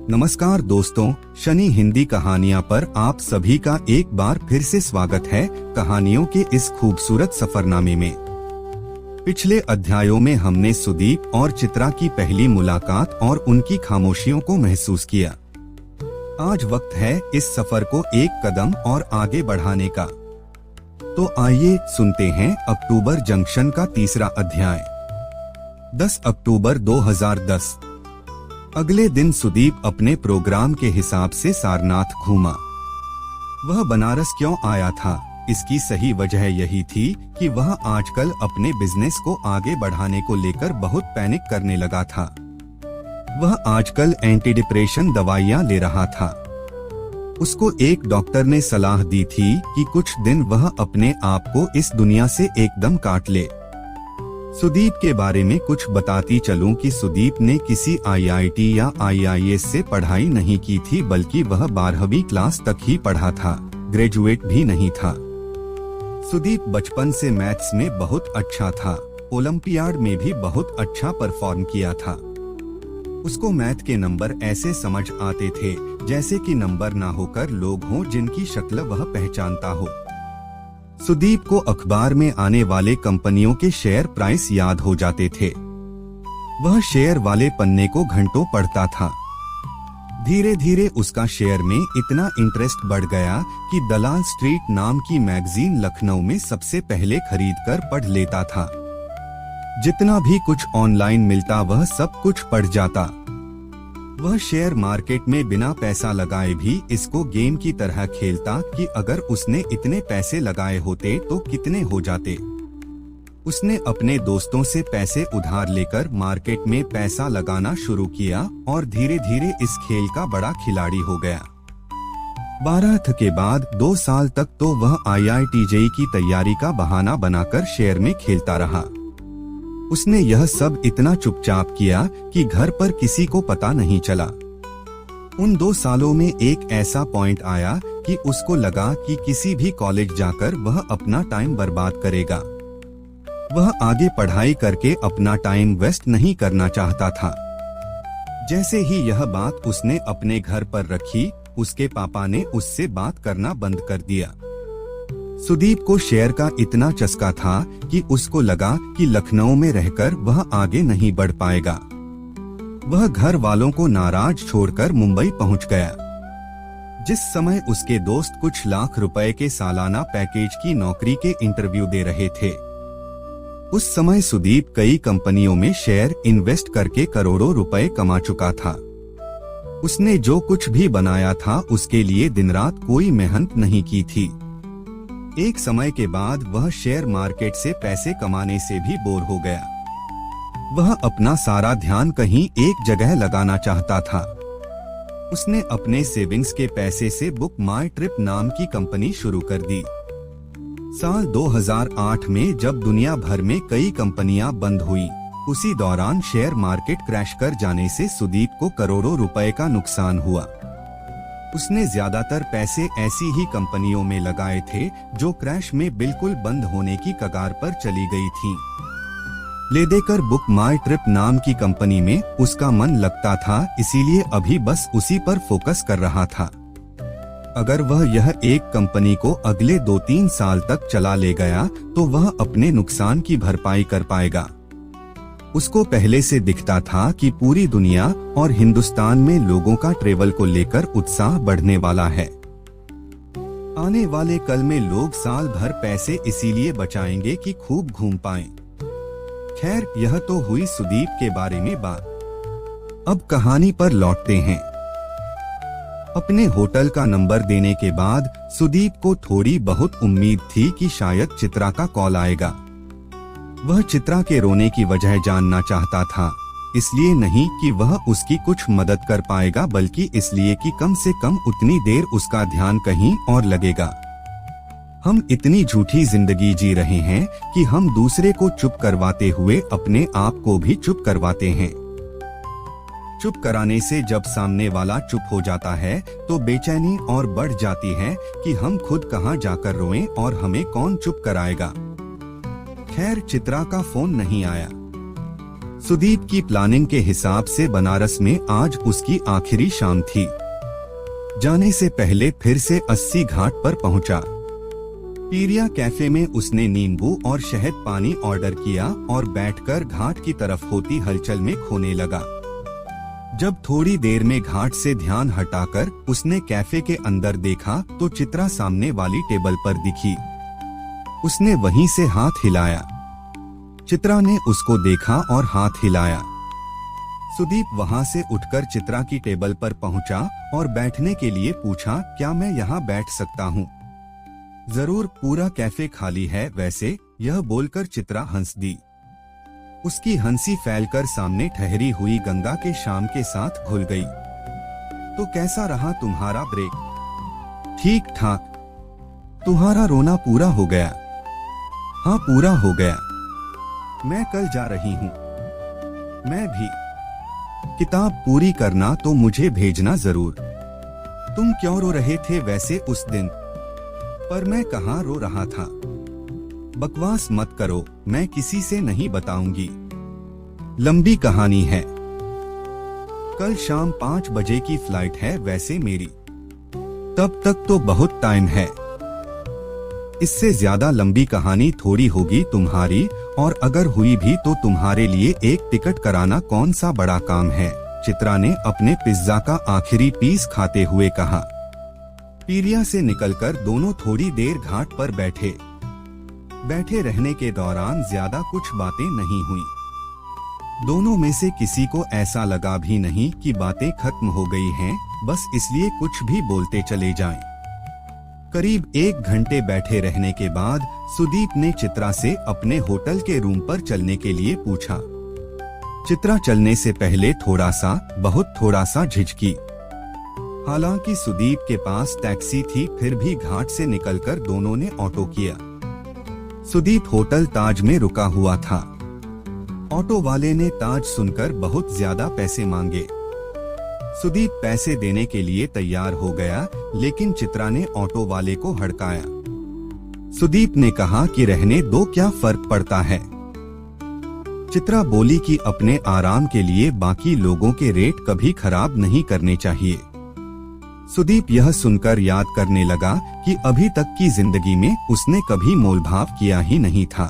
नमस्कार दोस्तों, शनि हिंदी कहानियाँ पर आप सभी का एक बार फिर से स्वागत है। कहानियों के इस खूबसूरत सफरनामे में पिछले अध्यायों में हमने सुदीप और चित्रा की पहली मुलाकात और उनकी खामोशियों को महसूस किया। आज वक्त है इस सफर को एक कदम और आगे बढ़ाने का। तो आइए सुनते हैं अक्टूबर जंक्शन का तीसरा अध्याय। 10 अक्टूबर 2010। अगले दिन सुदीप अपने प्रोग्राम के हिसाब से सारनाथ घूमा। वह बनारस क्यों आया था, इसकी सही वजह यही थी कि वह आजकल अपने बिजनेस को आगे बढ़ाने को लेकर बहुत पैनिक करने लगा था। वह आजकल एंटी डिप्रेशन दवाइयां ले रहा था। उसको एक डॉक्टर ने सलाह दी थी कि कुछ दिन वह अपने आप को इस दुनिया से एकदम काट ले। सुदीप के बारे में कुछ बताती चलूं कि सुदीप ने किसी आईआईटी या आईआईएस से पढ़ाई नहीं की थी, बल्कि वह 12वीं क्लास तक ही पढ़ा था, ग्रेजुएट भी नहीं था। सुदीप बचपन से मैथ्स में बहुत अच्छा था, ओलंपियाड में भी बहुत अच्छा परफॉर्म किया था। उसको मैथ के नंबर ऐसे समझ आते थे जैसे कि नंबर ना होकर लोग हों जिनकी शक्ल वह पहचानता हो। सुदीप को अखबार में आने वाले कंपनियों के शेयर प्राइस याद हो जाते थे। वह शेयर वाले पन्ने को घंटों पढ़ता था। धीरे धीरे उसका शेयर में इतना इंटरेस्ट बढ़ गया कि दलाल स्ट्रीट नाम की मैगजीन लखनऊ में सबसे पहले खरीदकर पढ़ लेता था। जितना भी कुछ ऑनलाइन मिलता वह सब कुछ पढ़ जाता। वह शेयर मार्केट में बिना पैसा लगाए भी इसको गेम की तरह खेलता कि अगर उसने इतने पैसे लगाए होते तो कितने हो जाते। उसने अपने दोस्तों से पैसे उधार लेकर मार्केट में पैसा लगाना शुरू किया और धीरे धीरे इस खेल का बड़ा खिलाड़ी हो गया। 12th के बाद 2 साल तक तो वह IIT JEE की तैयारी का बहाना बनाकर शेयर में खेलता रहा। उसने यह सब इतना चुपचाप किया कि घर पर किसी को पता नहीं चला। उन 2 सालों में एक ऐसा पॉइंट आया कि उसको लगा कि किसी भी कॉलेज जाकर वह अपना टाइम बर्बाद करेगा। वह आगे पढ़ाई करके अपना टाइम वेस्ट नहीं करना चाहता था। जैसे ही यह बात उसने अपने घर पर रखी, उसके पापा ने उससे बात करना बंद कर दिया। सुदीप को शेयर का इतना चस्का था कि उसको लगा कि लखनऊ में रहकर वह आगे नहीं बढ़ पाएगा। वह घर वालों को नाराज छोड़कर मुंबई पहुंच गया। जिस समय उसके दोस्त कुछ लाख रुपए के सालाना पैकेज की नौकरी के इंटरव्यू दे रहे थे, उस समय सुदीप कई कंपनियों में शेयर इन्वेस्ट करके करोड़ों रुपए कमा चुका था। उसने जो कुछ भी बनाया था उसके लिए दिन रात कोई मेहनत नहीं की थी। एक समय के बाद वह शेयर मार्केट से पैसे कमाने से भी बोर हो गया। वह अपना सारा ध्यान कहीं एक जगह लगाना चाहता था। उसने अपने सेविंग्स के पैसे से बुक माई ट्रिप नाम की कंपनी शुरू कर दी। साल 2008 में जब दुनिया भर में कई कंपनियां बंद हुई, उसी दौरान शेयर मार्केट क्रैश कर जाने से सुदीप को करोड़ों रुपए का नुकसान हुआ। उसने ज्यादातर पैसे ऐसी ही कंपनियों में लगाए थे जो क्रैश में बिल्कुल बंद होने की कगार पर चली गई थीं। ले देकर बुक माई ट्रिप नाम की कंपनी में उसका मन लगता था, इसीलिए अभी बस उसी पर फोकस कर रहा था। अगर वह यह एक कंपनी को अगले 2-3 साल तक चला ले गया तो वह अपने नुकसान की भरपाई कर पाएगा। उसको पहले से दिखता था कि पूरी दुनिया और हिंदुस्तान में लोगों का ट्रेवल को लेकर उत्साह बढ़ने वाला है। आने वाले कल में लोग साल भर पैसे इसीलिए बचाएंगे कि खूब घूम पाएं। खैर, यह तो हुई सुदीप के बारे में बात। अब कहानी पर लौटते हैं। अपने होटल का नंबर देने के बाद सुदीप को थोड़ी बहुत उम्मीद थी कि शायद चित्रा का कॉल आएगा। वह चित्रा के रोने की वजह जानना चाहता था, इसलिए नहीं कि वह उसकी कुछ मदद कर पाएगा, बल्कि इसलिए कि कम से कम उतनी देर उसका ध्यान कहीं और लगेगा। हम इतनी झूठी जिंदगी जी रहे हैं कि हम दूसरे को चुप करवाते हुए अपने आप को भी चुप करवाते हैं। चुप कराने से जब सामने वाला चुप हो जाता है तो बेचैनी और बढ़ जाती है कि हम खुद कहां जाकर रोएं और हमें कौन चुप कराएगा। खैर, चित्रा का फोन नहीं आया। सुदीप की प्लानिंग के हिसाब से बनारस में आज उसकी आखिरी शाम थी। जाने से पहले फिर से 80 घाट पर पहुंचा। पीरिया कैफे में उसने नींबू और शहद पानी ऑर्डर किया और बैठकर घाट की तरफ होती हलचल में खोने लगा। जब थोड़ी देर में घाट से ध्यान हटाकर उसने कैफे के अंदर देखा तो चित्रा सामने वाली टेबल पर दिखी। उसने वहीं से हाथ हिलाया। चित्रा ने उसको देखा और हाथ हिलाया। सुदीप वहां से उठकर चित्रा की टेबल पर पहुंचा और बैठने के लिए पूछा, क्या मैं यहाँ बैठ सकता हूँ? जरूर, पूरा कैफे खाली है वैसे, यह बोलकर चित्रा हंस दी। उसकी हंसी फैलकर सामने ठहरी हुई गंगा के शाम के साथ घुल गई। तो कैसा रहा तुम्हारा ब्रेक? ठीक ठाक। तुम्हारा रोना पूरा हो गया? हाँ, पूरा हो गया। मैं कल जा रही हूँ। मैं भी। किताब पूरी करना तो मुझे भेजना जरूर। तुम क्यों रो रहे थे वैसे उस दिन? पर मैं कहाँ रो रहा था। बकवास मत करो, मैं किसी से नहीं बताऊंगी। लंबी कहानी है। कल शाम 5 बजे की फ्लाइट है वैसे मेरी। तब तक तो बहुत टाइम है। इससे ज्यादा लंबी कहानी थोड़ी होगी तुम्हारी, और अगर हुई भी तो तुम्हारे लिए एक टिकट कराना कौन सा बड़ा काम है, चित्रा ने अपने पिज्जा का आखिरी पीस खाते हुए कहा। पीरिया से निकलकर दोनों थोड़ी देर घाट पर बैठे रहने के दौरान ज्यादा कुछ बातें नहीं हुई। दोनों में से किसी को ऐसा लगा भी नहीं कि बातें खत्म हो गई हैं, बस इसलिए कुछ भी बोलते चले जाएं। करीब 1 घंटे बैठे रहने के बाद सुदीप ने चित्रा से अपने होटल के रूम पर चलने के लिए पूछा। चित्रा चलने से पहले बहुत थोड़ा सा झिझकी। हालांकि सुदीप के पास टैक्सी थी, फिर भी घाट से निकलकर दोनों ने ऑटो किया। सुदीप होटल ताज में रुका हुआ था। ऑटो वाले ने ताज सुनकर बहुत ज्यादा पैसे मांगे। सुदीप पैसे देने के लिए तैयार हो गया, लेकिन चित्रा ने ऑटो वाले को हड़काया। सुदीप ने कहा कि रहने दो, क्या फर्क पड़ता है। चित्रा बोली कि अपने आराम के लिए बाकी लोगों के रेट कभी खराब नहीं करने चाहिए। सुदीप यह सुनकर याद करने लगा कि अभी तक की जिंदगी में उसने कभी मोलभाव किया ही नहीं था।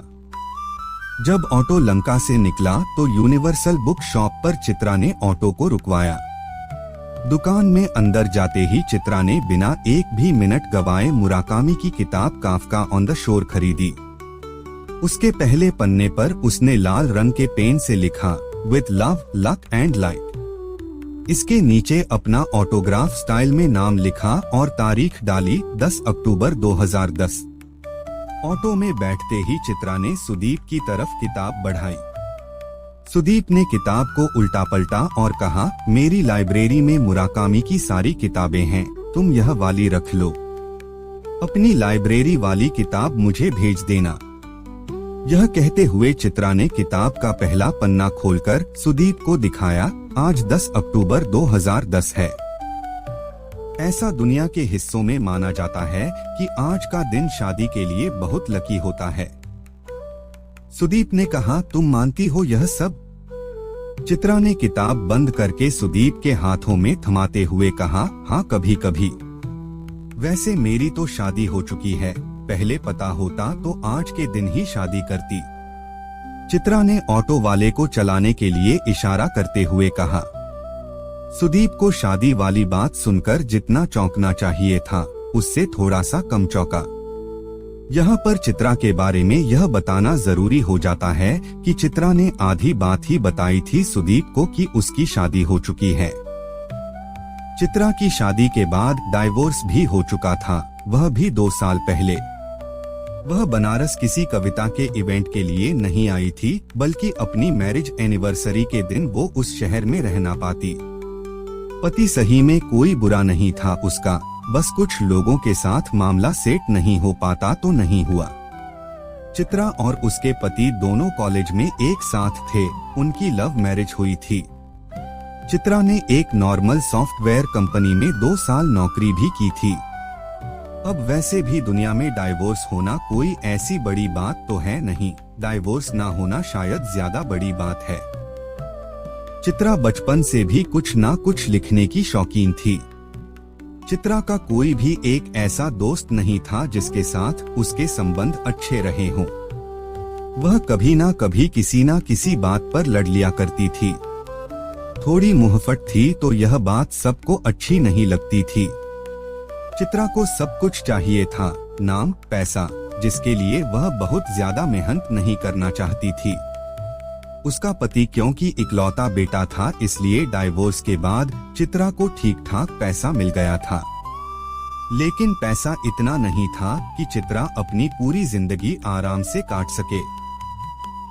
जब ऑटो लंका से निकला तो यूनिवर्सल बुक शॉप पर चित्रा ने ऑटो को रुकवाया। दुकान में अंदर जाते ही चित्रा ने बिना एक भी मिनट गवाए मुराकामी की किताब काफका ऑन द शोर खरीदी। उसके पहले पन्ने पर उसने लाल रंग के पेन से लिखा, with love, luck and light. इसके नीचे अपना ऑटोग्राफ स्टाइल में नाम लिखा और तारीख डाली 10 अक्टूबर 2010। ऑटो में बैठते ही चित्रा ने सुदीप की तरफ किताब बढ़ाई। सुदीप ने किताब को उल्टा पलटा और कहा, मेरी लाइब्रेरी में मुराकामी की सारी किताबें हैं, तुम यह वाली रख लो। अपनी लाइब्रेरी वाली किताब मुझे भेज देना। यह कहते हुए चित्रा ने किताब का पहला पन्ना खोलकर सुदीप को दिखाया। आज 10 अक्टूबर 2010 है। ऐसा दुनिया के हिस्सों में माना जाता है कि आज का दिन शादी के लिए बहुत लकी होता है। सुदीप ने कहा, तुम मानती हो यह सब? चित्रा ने किताब बंद करके सुदीप के हाथों में थमाते हुए कहा, हाँ, कभी कभी। वैसे मेरी तो शादी हो चुकी है, पहले पता होता तो आज के दिन ही शादी करती। चित्रा ने ऑटो वाले को चलाने के लिए इशारा करते हुए कहा। सुदीप को शादी वाली बात सुनकर जितना चौंकना चाहिए था, उससे थोड़ा सा कम चौंका। यहाँ पर चित्रा के बारे में यह बताना जरूरी हो जाता है कि चित्रा ने आधी बात ही बताई थी सुदीप को कि उसकी शादी हो चुकी है। चित्रा की शादी के बाद डाइवोर्स भी हो चुका था, वह भी 2 साल पहले। वह बनारस किसी कविता के इवेंट के लिए नहीं आई थी, बल्कि अपनी मैरिज एनिवर्सरी के दिन वो उस शहर में रह ना पाती। पति सही में कोई बुरा नहीं था उसका, बस कुछ लोगों के साथ मामला सेट नहीं हो पाता तो नहीं हुआ। चित्रा और उसके पति दोनों कॉलेज में एक साथ थे, उनकी लव मैरिज हुई थी। चित्रा ने एक नॉर्मल सॉफ्टवेयर कंपनी में 2 साल नौकरी भी की थी। अब वैसे भी दुनिया में डाइवोर्स होना कोई ऐसी बड़ी बात तो है नहीं, डाइवोर्स ना होना शायद ज्यादा बड़ी बात है। चित्रा बचपन से भी कुछ ना कुछ लिखने की शौकीन थी। चित्रा का कोई भी एक ऐसा दोस्त नहीं था जिसके साथ उसके संबंध अच्छे रहे हों। वह कभी ना कभी किसी ना किसी बात पर लड़ लिया करती थी। थोड़ी मुहफट थी तो यह बात सबको अच्छी नहीं लगती थी। चित्रा को सब कुछ चाहिए था, नाम, पैसा, जिसके लिए वह बहुत ज्यादा मेहनत नहीं करना चाहती थी। उसका पति क्योंकि इकलौता बेटा था, इसलिए डाइवोर्स के बाद चित्रा को ठीक ठाक पैसा मिल गया था। लेकिन पैसा इतना नहीं था कि चित्रा अपनी पूरी जिंदगी आराम से काट सके।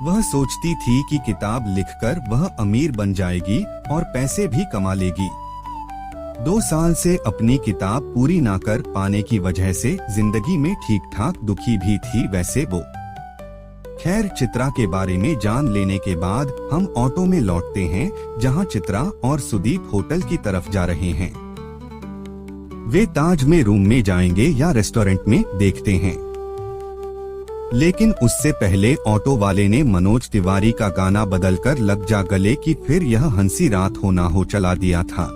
वह सोचती थी कि किताब लिखकर वह अमीर बन जाएगी और पैसे भी कमा लेगी। 2 साल से अपनी किताब पूरी ना कर पाने की वजह से जिंदगी में ठीक ठाक दुखी भी थी वैसे वो। खैर, चित्रा के बारे में जान लेने के बाद हम ऑटो में लौटते हैं, जहां चित्रा और सुदीप होटल की तरफ जा रहे हैं। वे ताज में रूम में जाएंगे या रेस्टोरेंट में, देखते हैं। लेकिन उससे पहले ऑटो वाले ने मनोज तिवारी का गाना बदलकर लग जा गले कि फिर यह हंसी रात हो ना हो चला दिया था।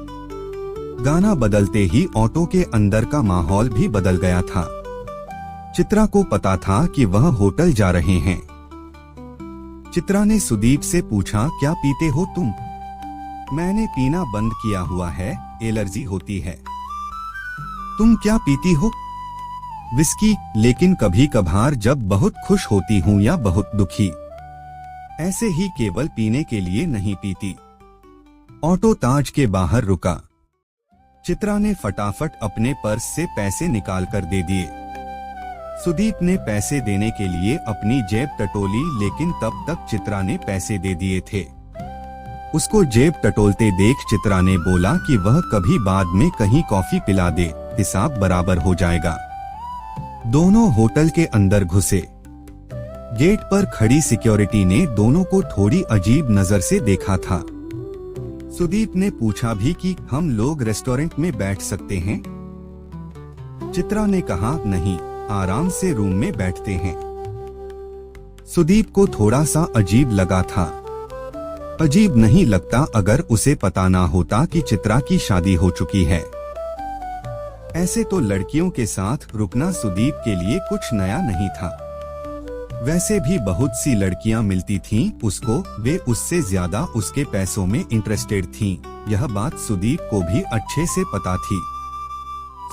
गाना बदलते ही ऑटो के अंदर का माहौल भी बदल गया था। चित्रा को पता था कि वह होटल जा रहे हैं। चित्रा ने सुदीप से पूछा, क्या पीते हो तुम? मैंने पीना बंद किया हुआ है, एलर्जी होती है। तुम क्या पीती हो? विस्की, लेकिन कभी कभार जब बहुत खुश होती हूँ या बहुत दुखी। ऐसे ही, केवल पीने के लिए नहीं पीती। ऑटो ताज के बाहर रुका। चित्रा ने फटाफट अपने पर्स से पैसे निकालकर दे दिए। सुदीप ने पैसे देने के लिए अपनी जेब टटोली, लेकिन तब तक चित्रा ने पैसे दे दिए थे। उसको जेब टटोलते देख चित्रा ने बोला कि वह कभी बाद में कहीं कॉफी पिला दे, हिसाब बराबर हो जाएगा। दोनों होटल के अंदर घुसे। गेट पर खड़ी सिक्योरिटी ने दोनों को थोड़ी अजीब नजर से देखा था। सुदीप ने पूछा भी कि हम लोग रेस्टोरेंट में बैठ सकते हैं? चित्रा ने कहा, नहीं, आराम से रूम में बैठते हैं। सुदीप को थोड़ा सा अजीब लगा था। अजीब नहीं लगता अगर उसे पता ना होता कि चित्रा की शादी हो चुकी है। ऐसे तो लड़कियों के साथ रुकना सुदीप के लिए कुछ नया नहीं था। वैसे भी बहुत सी लड़कियां मिलती थीं उसको, वे उससे ज्यादा उसके पैसों में इंटरेस्टेड थीं। यह बात सुदीप को भी अच्छे से पता थी।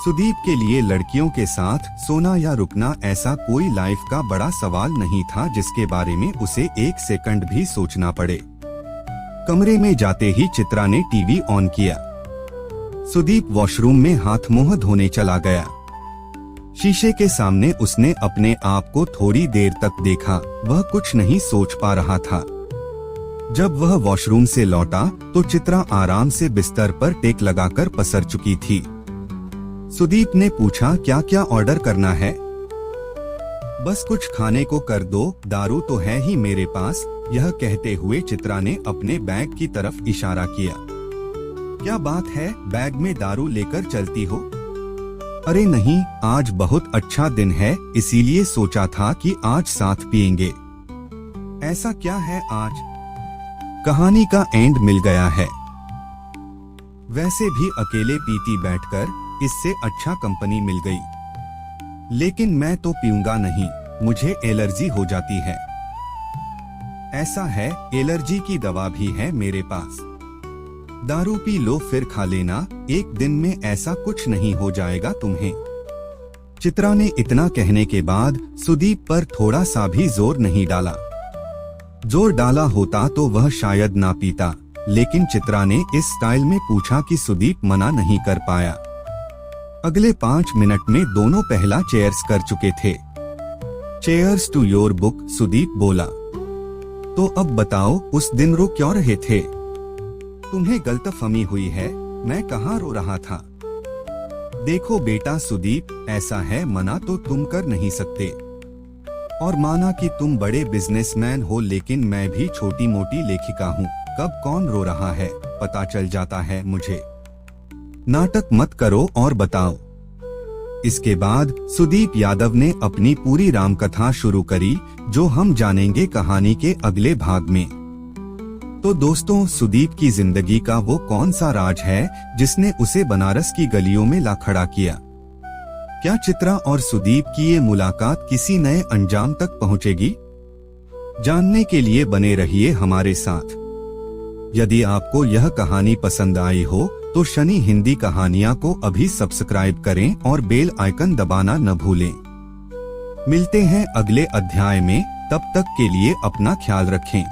सुदीप के लिए लड़कियों के साथ सोना या रुकना ऐसा कोई लाइफ का बड़ा सवाल नहीं था जिसके बारे में उसे एक सेकंड भी सोचना पड़े। कमरे में जाते ही चित्रा ने टीवी ऑन किया। सुदीप वॉशरूम में हाथ मुंह धोने चला गया। शीशे के सामने उसने अपने आप को थोड़ी देर तक देखा। वह कुछ नहीं सोच पा रहा था। जब वह वॉशरूम से लौटा तो चित्रा आराम से बिस्तर पर टेक लगाकर पसर चुकी थी। सुदीप ने पूछा, क्या क्या ऑर्डर करना है? बस कुछ खाने को कर दो, दारू तो है ही मेरे पास। यह कहते हुए चित्रा ने अपने बैग की तरफ इशारा किया। क्या बात है, बैग में दारू लेकर चलती हो? अरे नहीं, आज बहुत अच्छा दिन है, इसीलिए सोचा था कि आज साथ पिएंगे। ऐसा क्या है आज? कहानी का एंड मिल गया है। वैसे भी अकेले पीती बैठकर इससे अच्छा कंपनी मिल गई। लेकिन मैं तो पीऊंगा नहीं, मुझे एलर्जी हो जाती है। ऐसा है, एलर्जी की दवा भी है मेरे पास। दारू पी लो फिर खा लेना, एक दिन में ऐसा कुछ नहीं हो जाएगा तुम्हें। चित्रा ने इतना कहने के बाद सुदीप पर थोड़ा सा भी जोर नहीं डाला। जोर डाला होता तो वह शायद ना पीता, लेकिन चित्रा ने इस स्टाइल में पूछा कि सुदीप मना नहीं कर पाया। अगले 5 मिनट में दोनों पहला चेयर्स कर चुके थे। Cheers to your book, Sudeep बोला। तो अब बताओ, उस दिन रो क्यों रहे थे? तुम्हें गलतफहमी हुई है, मैं कहाँ रो रहा था। देखो बेटा सुदीप, ऐसा है, मना तो तुम कर नहीं सकते। और माना कि तुम बड़े बिजनेसमैन हो, लेकिन मैं भी छोटी मोटी लेखिका हूँ। कब कौन रो रहा है पता चल जाता है मुझे। नाटक मत करो और बताओ। इसके बाद सुदीप यादव ने अपनी पूरी रामकथा शुरू करी, जो हम जानेंगे कहानी के अगले भाग में। तो दोस्तों, सुदीप की जिंदगी का वो कौन सा राज है जिसने उसे बनारस की गलियों में ला खड़ा किया? क्या चित्रा और सुदीप की ये मुलाकात किसी नए अंजाम तक पहुंचेगी? जानने के लिए बने रहिए हमारे साथ। यदि आपको यह कहानी पसंद आई हो तो शनि हिंदी कहानियां को अभी सब्सक्राइब करें और बेल आइकन दबाना न भूलें। मिलते हैं अगले अध्याय में, तब तक के लिए अपना ख्याल रखें।